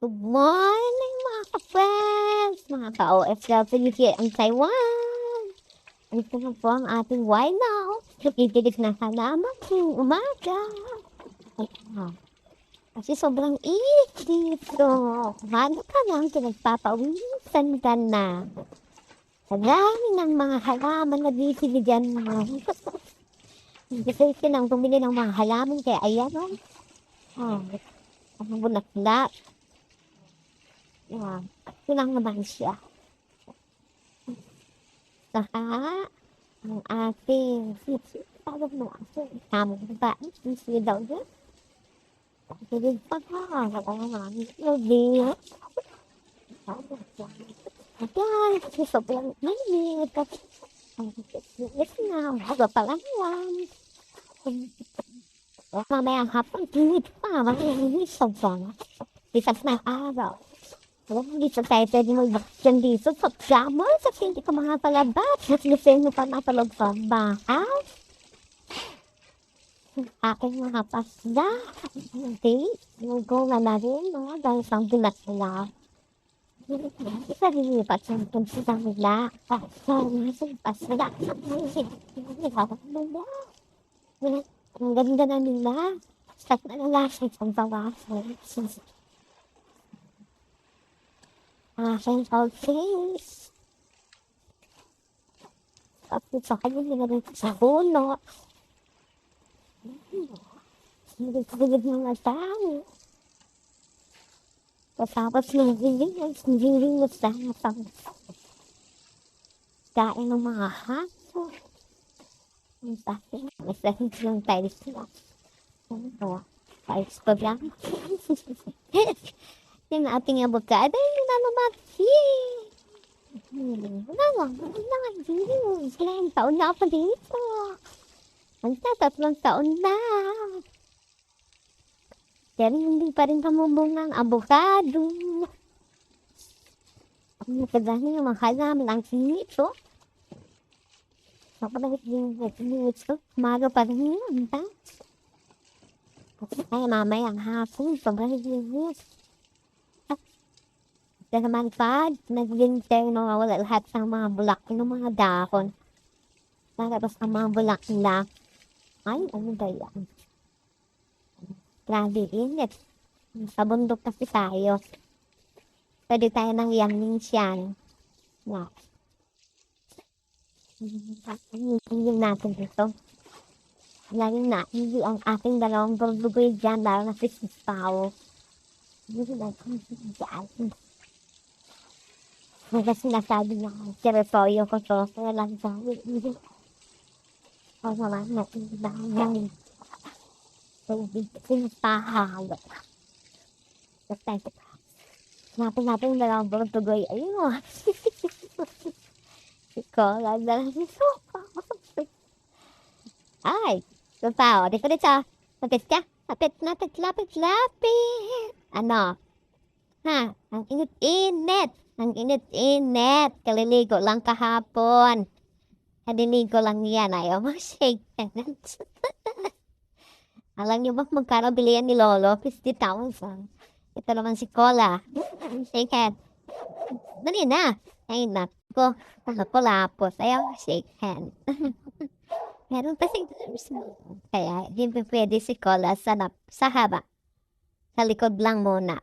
Good morning mga ka-friends, mga ka-OFW here in Taiwan. Ito na po ang ating why now. Nakikilig na halaman ng umaga. Kasi sobrang init dito. Umaga pa lang, pinagpapawisan ka na. Sa dami ng mga halaman na bibigyan mo. Kasi sinang bumili ng mga halaman, kaya ayan o. Ang bulaklak. Ito lang naman siya. Saka, ang ating tawag mo ako. Tamang ba? Sisi daw yun. Pagkilig pa ka. Kaya namin. Lodi. Ayan. Kasi sobrang mainit. Yes na. Bago pa lang yan. Mamayang hapon. Tinit pa. Mamayang sobrang. Isang na araw. Hindi sa tayo pwede mag-vacation dito sa summer kasi hindi ka makapalabas. At gusto mo pa napalog sa bahay. Aking mga pasda. Hindi. Lugo na rin, no? Dahil sa binatla. Isa rin yung pasyentong sila nila. Sa nasing pasda. Ang ganda na nila. Sa nalasay sa bawasan. Central Face. Tapos sa kanya nila rin sa puno. Nagagagad mga tao. Tapos nagiging mo sa kain ng mga haso. Ang sabi, may sakit lang tayo sila. Tiles pa lang. Yung ating avocado, yung namamaki. Wala lang dito. Ilang taon na ako dito. Tatlong taon na. Pero hindi pa rin kamubunga ang avocado. Ang nakadami yung mga halaman ang sinito. Kapag yung sinito, umaga pa rin yun. Ay, mamaya ang hapon, sobrang yung dahil naman pa, nag-winter na wala lahat ng mga bulak ng mga dahon. Tapos ang mga bulak nila, ay, ano ba yan? Grabe, init. Sa bundok kasi tayo. Pwede tayo ng yangning siyan. Na. Hindi natin dito. Lagi na, hindi ang ating dalawang bulbugoy dyan, lalo na si Pao. Hindi natin dyan. Kasi sinasabi niya, teritoryo ko to, kaya lang sabi, hindi. O naman, natin sinapahalo. Tapos natin dalawang burtugoy, ayun o. Ikaw, lagdalang ito. Ay, ito pa o, dito. Lapit ka, lapit. Ano? Ha, ang init-init. Ang init-init. Kaliligo lang kahapon. Kaliligo lang yan. Ayaw mo shake hands. Alam niyo ba magkano bilihan ni Lolo? 50,000. Ito naman si Cola. Shake hand. Dali na. Ay, nako. Ako lapos. Ayaw shake hand. Meron kasi kaya hindi pwede si Cola sa haba. Sa likod lang muna.